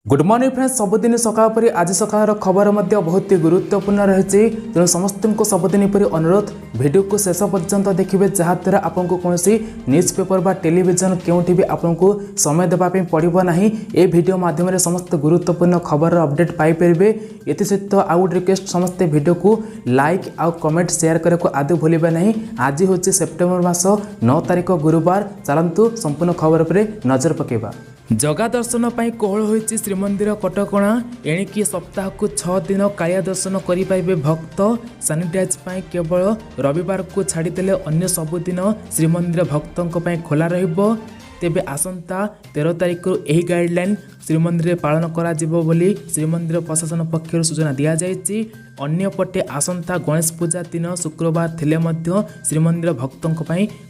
Good morning friends. सबुदिन सकाळ परी आज सकाळ खबर मध्य बहुत गुरुत्वपूर्ण रही तेणु समस्त को सबुदिन परी अनुरोध वीडियो को शेष पर्यंत देखिए जहाद्वारा आपको कौन न्यूज पेपर बा टेलीविजन केउठी भी आपको समय देवाई पड़ो ना। ये वीडियो माध्यम समस्त गुरुत्वपूर्ण खबर अपडेट पाइपर। ये सहित आउ गोटे रिक्वेस्ट समस्ते वीडियो को लाइक आउ कमेंट शेयर करने को आदि भूलिबा नहीं। आज हूँ सेप्टेम्बर मास 9 तारिख गुरुवार। चलतु संपूर्ण खबर पर नजर पकेबा। जगा दर्शन पर कोहल होइछि श्रीमंदिर कटकणा। एणिकी सप्ताह को 6 दिन कालिया दर्शन करें भक्त। सानिटाइज पर केवल रविवार को छाड़देले अन्य सबुदिन श्रीमंदिर भक्तों खोला रहिबो। तेबे आसंता 13 तारिख यही गाइडलाइन श्रीमंदिर पालन करा जिवो बोली श्रीमंदिर प्रशासन पक्षर सूचना दिया जायछि। अन्यपटे आसंता गणेश पूजा दिन शुक्रवार थिले मध्य श्रीमंदिर भक्तों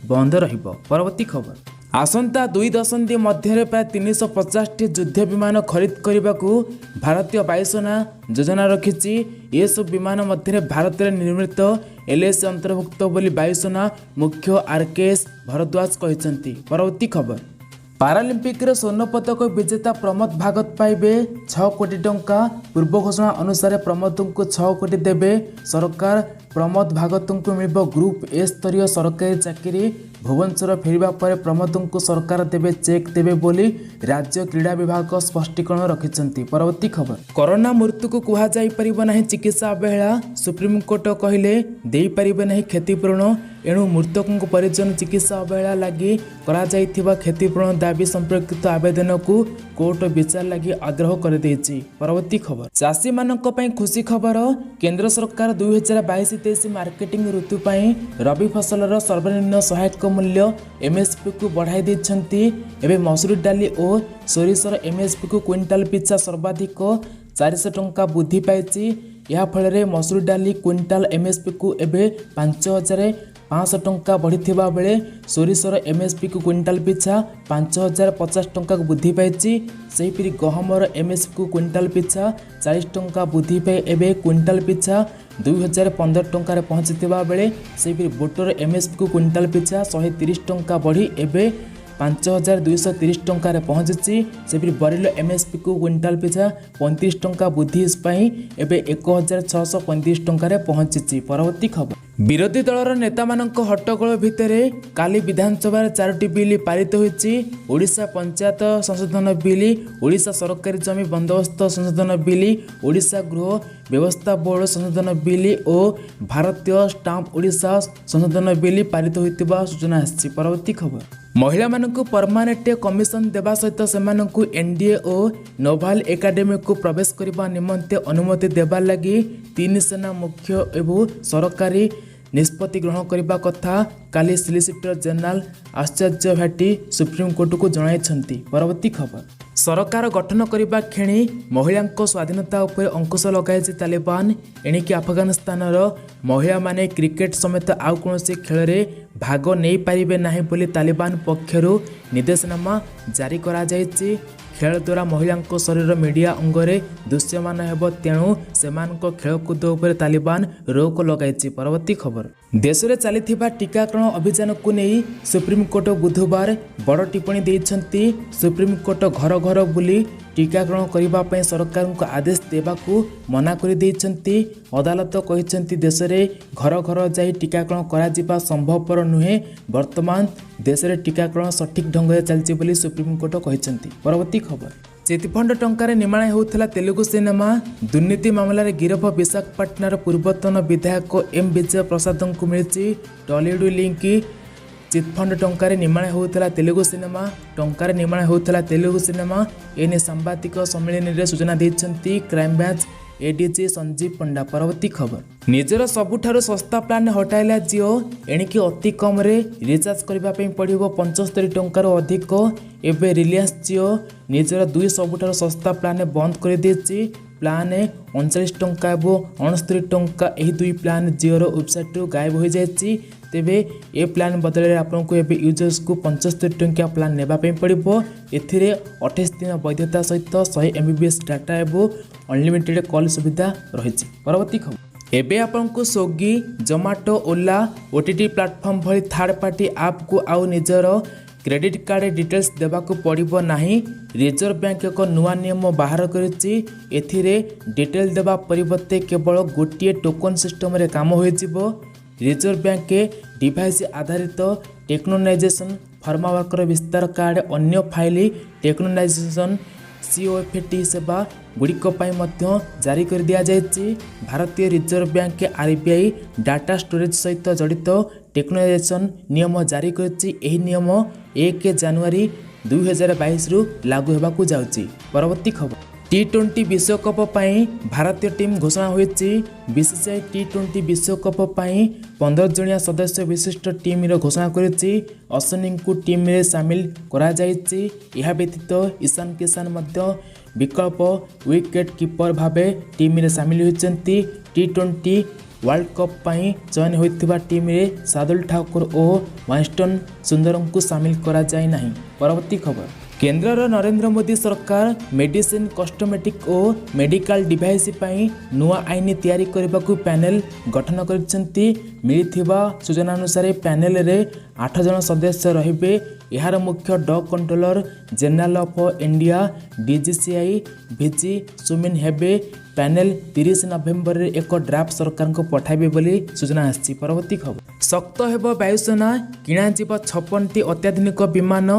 बंद रहिबो। परवर्ती खबर। आसंता 2 दशंधि मध्य प्राय 350 युद्ध विमान खरीद करने को भारतीय वायुसेना योजना रखी। ये सब विमान मध्य भारत में निर्मित LAC अंतर्भुक्त बोली वायुसेना मुख्य RKS भरद्वाज कहते। परवर्ती खबर। पारालिम्पिक स्वर्ण पदक विजेता प्रमोद भागत पाइबे 6 कोटी टंका। पूर्व घोषणा अनुसार प्रमोद को 6 कोटी देवे सरकार। प्रमोद भागत को मिल ग्रुप ए स्तरीय सरकारी चाकरी। भुवनेश्वर फेरिबा पर प्रमोद को सरकार देवे चेक देवे बोली राज्य क्रीड़ा विभाग स्पष्टीकरण रखिंट। परवर्ती खबर। कोरोना मृत्यु को कह जाई चिकित्सा अवहेला। सुप्रीमकोर्ट कहले दे पारिबे नहीं क्षतिपूरण। एणु मृतकों परिजन चिकित्सा अवहेला लगी क्षतिपूरण दाबी संपर्कित आवेदन को कोर्ट विचार लगी आग्रह कर देछि। परवर्ती खबर। चाषी मानक पई खुशी खबर। केंद्र सरकार 2022-23 मार्केटिंग ऋतु पई रबी फसलर सर्वनिम्न सहायक मूल्य MSP को बढ़ाई देछंती। एबे मसूरी डाली और सोरिसर MSP को क्विंटाल पिछा सर्वाधिक 400 टंका वृद्धि पाइछि। या फल मसूरी डाली क्विंटाल MSP को एबे 5500 टंका बढ़िथिबा बेले सोरिसर MSP को क्विंटाल पिछा 5050 टंका वृद्धि पाइछि। सेहीपरि गहमर MSP को क्विंटाल पिछा 40 टंका वृद्धि पाई एबे क्विंटाल पिछा 2015 टंकार पहुंचीथिबा बेले सेहीपरि बोटर MSP को क्विंटाल पिछा 130 टंका बढ़ी एबे 5230 टंकार पहुंची। सेपरि बरिल MSP को क्विंटाल पिछा 35 टंका वृद्धि पाई एबे 1635 टंकार पहुंची। परवर्ती खबर। विरोधी दलर नेता मानक हट्टगोल भितर काली विधानसभा 4टी बिल पारित होइछि। ओडिशा पंचायत संशोधन बिल, ओडिशा सरकारी जमी बंदोबस्त संशोधन बिल, ओडिशा गृह व्यवस्था बोर्ड संशोधन बिल और भारतीय स्टाम्प ओडिशा संशोधन बिल पारित होइतिबा सूचना आछि। परवर्ती खबर। महिला मानक परमानेंट कमिशन देवा सहित सेमानकु NDA और नोभाल एकाडेमी को प्रवेश करने निमंते अनुमति देवा लगी 3 सेना मुख्य एवं सरकारी निष्पत्ति ग्रहण करने कथा काली सॉलिसिटर जनरल आश्चर्य भाटी सुप्रीमकोर्ट को जणाइछंती। परवर्ती खबर। सरकार गठन करने क्षणी महिला स्वाधीनता उपर अंकुश लगाई तालिबान। एणिकी अफगानिस्तान महिला माने क्रिकेट समेत आउ कौन खेल में भाग नहीं पारिबे नाही बोली तालिबान पक्षरु निर्देशनामा जारी करा जायछि। खेल द्वारा महिला शरीर मीडिया अंगरे दृश्यमान हेब तेणु सेमानक खेलकूद उपर तालिबान रोक लगाई। परवर्ती खबर। देश में चली टीकाकरण अभियान को नहीं सुप्रीमकोर्ट बुधवार बड़ टिप्पणी देइछंती। सुप्रीमकोर्ट घर घर बुली टीकाकरण करने सरकार को आदेश देवाकू मना कर देइछंती। अदालत कहिछंती देश में घर घर जाई टीकाकरण करा संभवपर नुहे। वर्तमान देश में टीकाकरण सठिक ढंग से चलछि बोली सुप्रीमकोर्ट कहिछंती। परवर्ती खबर। चिटफंड टंकार निर्माण होता तेलुगु सिनेमा। दुर्नीति मामलें गिरफ विशाखापट्टनर पूर्वतन विधायक M विजय प्रसाद को मिली टॉलीवुड लिंक। चिटफंड टंकार निर्माण होता तेलुगु सिनेमा। टंकार निर्माण होता तेलुगु सिनेमा एने सांबादिक सम्मेलन में सूचना देइछंती क्राइम ब्रांच ADG संजीव पंडा। परवर्ती खबर। निजर सबुठारु सस्ता प्लान हटाइला जिओ। एणिकी अति कम रे रिचार्ज करने पड़ो 75 टंकार अधिक। एवं रिलायंस जिओ निजर 2 सबुठारु सस्ता प्लान बंद कर देछि। प्लान 39 टंका और 69 टंका यही 2 प्लान जिओर वेबसाइट गायब हो जाएगी। तेबे ए प्लान बदल आपको एवं यूजर्स को 75 टंका प्लान नेबापी पड़ो। एथिरे 28 दिन वैधता सहित 100 MBPS डाटा एवं अनलिमिटेड कॉल सुविधा रही। परवर्ती खबर। एबे आपको स्विगी, जोमाटो, ओला OTT प्लाटफर्म भली थर्ड पार्टी आप को आउ निजर क्रेडिट कार्ड डिटेल्स देवाक पड़िबो नाही। रिजर्व बैंक एक नुआ नियम बाहर करिछि। एथिरे डिटेल देवा परिवर्ते केवल गोटे टोकन सिस्टम रे काम होइजिबो। रिजर्व बैंक के डिवाइस आधारित टेक्नोनाइजेशन फार्मा वर्कर विस्तार कार्ड अन्य फाइल टेक्नोनाइजेशन COFT सेवा गुड़िक जारी कर दिया जायछि। भारतीय रिजर्व बैंक के RBI डाटा स्टोरेज सहित जड़ित टेक्नोलाइजेशन नियम जारी करिछि। एही नियम 1 जनवरी 2022 रु लागू हेबाकू जाउछि। परवर्ती खबर T20 विश्वकप पाई भारतीय टीम घोषणा होइछि। BCCI T20 विश्वकप पाई 15 जणिया सदस्य विशिष्ट टीम रो घोषणा करिछि। अश्विनी को टीम रे शामिल करा जायछि। यह व्यतीत ईशान किशन मध्य विकल्प विकेट कीपर भाबे टीम रे शामिल होइछन्ति। T20 वर्ल्ड कप पाई चयन होइतिबा टीम रे सादुल ठाकुर और वाइंस्टन सुंदरम को शामिल करा जाय नाही। परवर्ती खबर केंद्र नरेंद्र मोदी सरकार मेडिसिन कॉस्मेटिक और मेडिकल डिवाइस पाई नुआ आईन तैयारी करबाकू पैनल गठन करिसेंती। मिलिथिबा सूचना अनुसार पैनल रे 8 जन सदस्य रहिबे। यार मुख्य drug controller general of India DGCI VG सुमिन हेबे। पैनल 30 नवेम्बर रे एक ड्राफ्ट सरकार को पठाइबे बोली सूचना आछि। परवर्ती खबर शक्त हेब वायुसेना किणा जीव 56टी अत्याधुनिक विमान।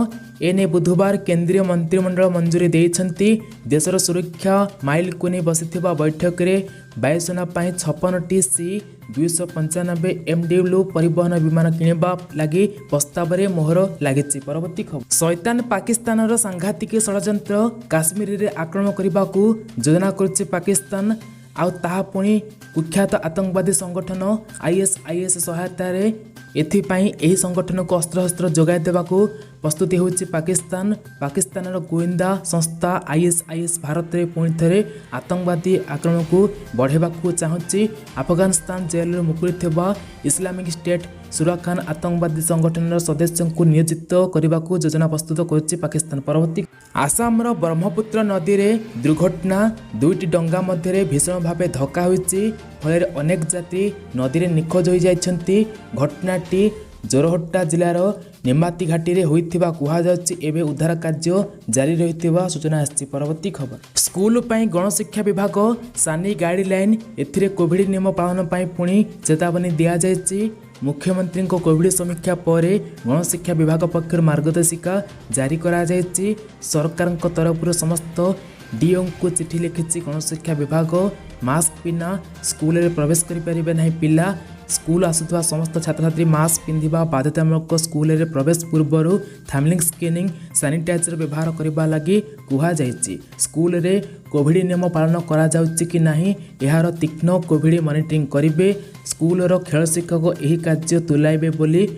एने बुधवार केंद्रीय मंत्रिमंडल मंजूरी देइछन्ति। देशर सुरक्षा माइल को नहीं बसिथिबा बैठक रे वायुसेना पाई 56टी C-295 MW परिवहन विमान किणवा लगी प्रस्ताव रे मोहर लागिछि। परवर्ती खबर शैतान पाकिस्तान सांघातिक षड्यंत्र काश्मीर रे आक्रमण करबाकू योजना करछि पाकिस्तान। आउ ताहा पुणी कुख्यात आतंकवादी संगठन ISIS सहायता रे एथिपाई एही संगठन को अस्त्र जोगाई देबाकू प्रस्तुति होछि पाकिस्तान। पाकिस्तानर गोविंदा संस्था ISIS भारत रे पुणी थरे आतंकवादी आक्रमण को बढ़ेबाकू चाहुछि। अफगानिस्तान जेल रे मुकुलिथिबा इस्लामिक स्टेट सुरा खान आतंकवादी संगठन सदस्यों को नियोजित करने को योजना प्रस्तुत करुछि पाकिस्तान। परवर्ती आसाम ब्रह्मपुत्र नदी रे दुर्घटना। 2टी डंगा मध्य भीषण भाव धक्का होइछि। फल अनेक यात्री नदी रे निखोज हो जाइछन्ति। घटनाटी जोरहट्टा जिलार निमाती घाटी रे होइथिबा कुहा जाउछि। एबे उद्धार कार्य जारी रहिथिबा सूचना आछि। परवर्ती खबर स्कूल पाई गणशिक्षा विभाग सानी गाइडलाइन। एथिरे कोविड नियम पालन पाई पुणी चेतावनी दिया जायछि। मुख्यमंत्री को कोविड समीक्षा पर गणशिक्षा विभाग पक्षर मार्गदर्शिका जारी करा जायछि। सरकार तरफ समस्त DO को चिठी लिखिछि गणशिक्षा विभाग। मास्क बिना स्कूल रे प्रवेश करि परिबे नाही पिला। स्कूल आसुवा समस्त छात्र छात्री मास्क पिंधिबा बाध्यतामूलक। स्कूल रे प्रवेश पूर्वर थर्मल स्कैनिंग सैनिटाइजर व्यवहार करबा लगी कुहा जायछि। स्कूल रे कोविड नियम पालन करा जाउछि कि नाही एहार तीक्ष्ण कोविड मॉनिटरिंग करिवे। स्कूल रो खेल शिक्षक एही कार्य तुलाइबे बोली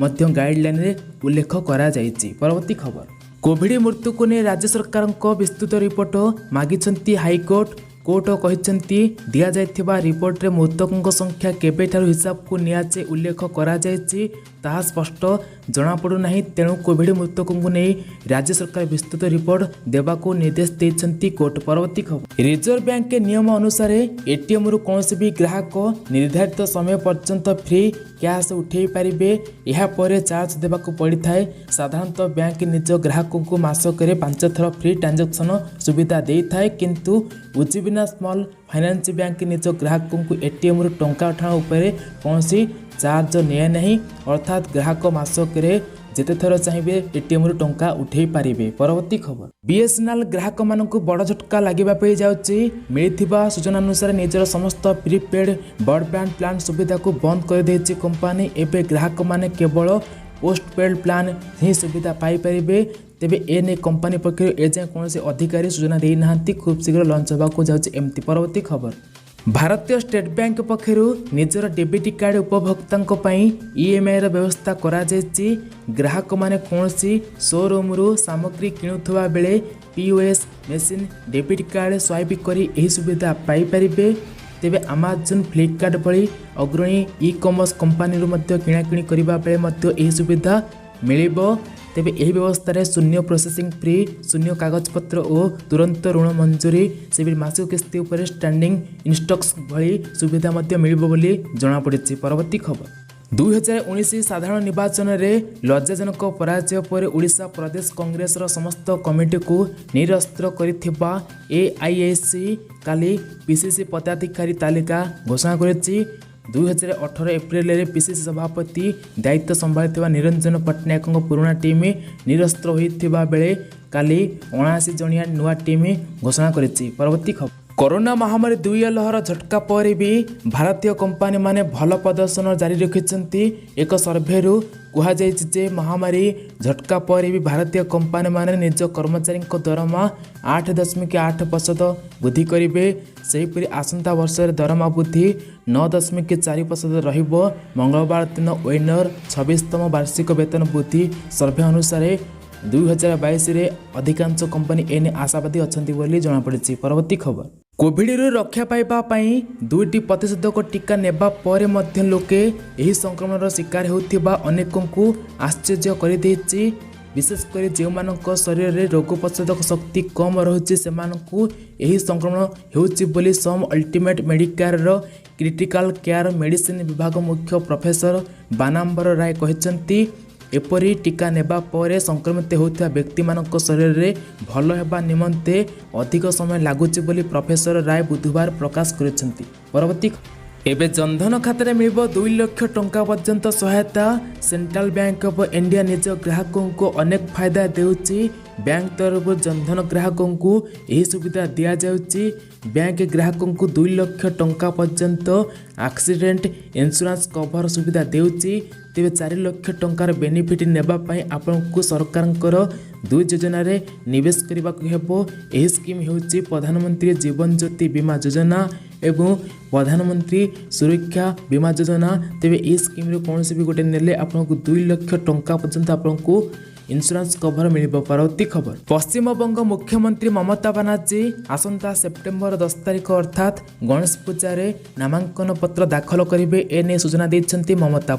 मध्य गाइडलाइन रे उल्लेख करा जायछि। परवर्ती खबर कोविड मृत्यु को ने राज्य सरकार को विस्तृत रिपोर्ट मागिछन्ति हाईकोर्ट। कोर्ट कहिछन्ति दिया जायथिबा रिपोर्ट रे मृतकों संख्या केबेठारु हिसाब को नियाचे उल्लेख करा जायछि ताहा स्पष्ट जना पड़ु नाही। तेणु कोविड मृतकों को नहीं राज्य सरकार विस्तृत रिपोर्ट देवा को निर्देश देइछन्ति कोर्ट। परवर्ती खबर रिजर्व बैंक के नियम अनुसार ATM रु कौनसी भी ग्राहक निर्धारित समय पर्यंत फ्री कैश उठे पारिबे। यह पर चार्ज देवा को पड़ी थाए। साधारणतः बैंक निज ग्राहकों को मासक 5 थर फ्री ट्रांजैक्शन सुविधा दे थाए। किंतु उज्जीवना स्मॉल फाइनेंस बैंक निज ग्राहकों को ATM रु टंका उठाण उपरे कौनसी चार्ज निये नहीं। अर्थात ग्राहक मासक जेते थर चाहिए ATM रु टंका उठे पारिबे। परवर्ती खबर BSNL ग्राहक मानक बड़ झटका लगिबा पे जाउछि। मिलिथिबा सूचना अनुसार निजर समस्त प्रीपेड ब्रॉडबैंड प्लान सुविधा को बंद कर देछि कंपनी। एबे ग्राहक माने केवल पोस्टपेड प्लान ही सुविधा पाई परिबे। तेबे एने कंपनी पक्षर एजाए कौन अधिकारी सूचना दे नाहांती। खूब शीघ्र लॉन्च होबाकू जाउछि एमती। परवर्ती खबर भारतीय स्टेट बैंक पक्षर निजर डेबिट कार्ड उपभोक्ता EMI व्यवस्था करा जायछि। ग्राहक माने कौनसी शोरूम रु सामग्री किणुथुवा बेले POS machine debit card swipe करी एही सुविधा पाई परिबे। तेबे अमेजन फ्लिपकार्ट भली अग्रणी ई-कॉमर्स कंपनी रु मध्य किणाकिणी करिबा बेले मध्य एही सुविधा मिलिबो। तेबे एही व्यवस्था रे शून्य प्रोसेसिंग फ्री, शून्य कागजपत्र और तुरंत ऋण मंजूरी, सिविल मासिक किस्ती उपर स्टैंडिंग इनस्टॉक्स भली सुविधा मध्य मिलिबो बोली जणा पड़िछि। परवर्ती खबर 2019 ସାଧାରଣ ନିର୍ବାଚନରେ ଲଜ୍ଜାଜନକ ପରାଜୟ ପରେ ଓଡ଼ିଶା ପ୍ରଦେଶ କଂଗ୍ରେସର ସମସ୍ତ କମିଟିକୁ ନିରସ୍ତ୍ର କରିଥିବା ଏଆଇଏସି କାଲି ପିସିସି ପଦାଧିକାରୀ ତାଲିକା ଘୋଷଣା କରିଛି। 2018 ଏପ୍ରିଲରେ ପିସିସି ସଭାପତି ଦାୟିତ୍ୱ ସମ୍ଭାଳିଥିବା ନିରଞ୍ଜନ ପଟ୍ଟନାୟକଙ୍କ ପୁରୁଣା ଟିମ୍ ନିରସ୍ତ୍ର ହୋଇଥିବା ବେଳେ କାଲି 79 ଜଣିଆ ନୂଆ ଟିମ୍ ଘୋଷଣା କରିଛି। ପରବର୍ତ୍ତୀ ଖବର, କରୋନା ମହାମାରୀ ଦ୍ୱିତୀୟ ଲହର ଝଟକା ପରେ ବି ଭାରତୀୟ କମ୍ପାନୀମାନେ ଭଲ ପ୍ରଦର୍ଶନ ଜାରି ରଖିଛନ୍ତି। ଏକ ସର୍ଭେରୁ କୁହାଯାଇଛି ଯେ ମହାମାରୀ ଝଟକା ପରେ ବି ଭାରତୀୟ କମ୍ପାନୀମାନେ ନିଜ କର୍ମଚାରୀଙ୍କ ଦରମା 8.8% ବୃଦ୍ଧି କରିବେ। ସେହିପରି ଆସନ୍ତା ବର୍ଷରେ ଦରମା ବୃଦ୍ଧି 9.4% ରହିବ। ମଙ୍ଗଳବାର ଦିନ ୱେନର 26ତମ ବାର୍ଷିକ ବେତନ ବୃଦ୍ଧି ସର୍ଭେ ଅନୁସାରେ 2022ରେ ଅଧିକାଂଶ କମ୍ପାନୀ ଏନେ ଆଶାବାଦୀ ଅଛନ୍ତି ବୋଲି ଜଣାପଡ଼ିଛି। ପରବର୍ତ୍ତୀ ଖବର, କୋଭିଡରୁ ରକ୍ଷା ପାଇବା ପାଇଁ 2ଟି ପ୍ରତିଷେଧକ ଟିକା ନେବା ପରେ ମଧ୍ୟ ଲୋକେ ଏହି ସଂକ୍ରମଣର ଶିକାର ହେଉଥିବା ଅନେକଙ୍କୁ ଆଶ୍ଚର୍ଯ୍ୟ କରିଦେଇଛି। ବିଶେଷ କରି ଯେଉଁମାନଙ୍କ ଶରୀରରେ ରୋଗ ପ୍ରତିରୋଧକ ଶକ୍ତି କମ୍ ରହୁଛି ସେମାନଙ୍କୁ ଏହି ସଂକ୍ରମଣ ହେଉଛି ବୋଲି ସମ୍ ଅଲ୍ଟିମେଟ୍ ମେଡିକାରର କ୍ରିଟିକାଲ କେୟାର ମେଡିସିନ ବିଭାଗ ମୁଖ୍ୟ ପ୍ରଫେସର ବାନାମ୍ବର ରାୟ କହିଛନ୍ତି। ଏପରି ଟିକା ନେବା ପରେ ସଂକ୍ରମିତ ହେଉଥିବା ବ୍ୟକ୍ତିମାନଙ୍କ ଶରୀରରେ ଭଲ ହେବା ନିମନ୍ତେ ଅଧିକ ସମୟ ଲାଗୁଛି ବୋଲି ପ୍ରଫେସର ରାୟ ବୁଧବାର ପ୍ରକାଶ କରିଛନ୍ତି। ପରବର୍ତ୍ତୀ, ଏବେ ଜନଧନ ଖାତାରେ ମିଳିବ 2 ଲକ୍ଷ ଟଙ୍କା ପର୍ଯ୍ୟନ୍ତ ସହାୟତା। ସେଣ୍ଟ୍ରାଲ ବ୍ୟାଙ୍କ ଅଫ୍ ଇଣ୍ଡିଆ ନିଜ ଗ୍ରାହକଙ୍କୁ ଅନେକ ଫାଇଦା ଦେଉଛି। ବ୍ୟାଙ୍କ ତରଫରୁ ଜନଧନ ଗ୍ରାହକଙ୍କୁ ଏହି ସୁବିଧା ଦିଆଯାଉଛି। ବ୍ୟାଙ୍କ ଗ୍ରାହକଙ୍କୁ 2 ଲକ୍ଷ ଟଙ୍କା ପର୍ଯ୍ୟନ୍ତ ଆକ୍ସିଡେଣ୍ଟ ଇନ୍ସୁରାନ୍ସ କଭର ସୁବିଧା ଦେଉଛି। ତେବେ 4 ଲକ୍ଷ ଟଙ୍କାର ବେନିଫିଟ୍ ନେବା ପାଇଁ ଆପଣଙ୍କୁ ସରକାରଙ୍କର 2 ଯୋଜନାରେ ନିବେଶ କରିବାକୁ ହେବ। ଏହି ସ୍କିମ୍ ହେଉଛି ପ୍ରଧାନମନ୍ତ୍ରୀ ଜୀବନ ଜ୍ୟୋତି ବୀମା ଯୋଜନା ଏବଂ ପ୍ରଧାନମନ୍ତ୍ରୀ ସୁରକ୍ଷା ବୀମା ଯୋଜନା। ତେବେ ଏହି ସ୍କିମ୍ରେ କୌଣସି ବି ଗୋଟେ ନେଲେ ଆପଣଙ୍କୁ 2 ଲକ୍ଷ ଟଙ୍କା ପର୍ଯ୍ୟନ୍ତ ଆପଣଙ୍କୁ ଇନ୍ସୁରାନ୍ସ କଭର ମିଳିବ। ପରବର୍ତ୍ତୀ ଖବର, ପଶ୍ଚିମବଙ୍ଗ ମୁଖ୍ୟମନ୍ତ୍ରୀ ମମତା ବାନାର୍ଜୀ ଆସନ୍ତା ସେପ୍ଟେମ୍ବର 10 ତାରିଖ ଅର୍ଥାତ୍ ଗଣେଶ ପୂଜାରେ ନାମାଙ୍କନ ପତ୍ର ଦାଖଲ କରିବେ। ଏନେଇ ସୂଚନା ଦେଇଛନ୍ତି ମମତା।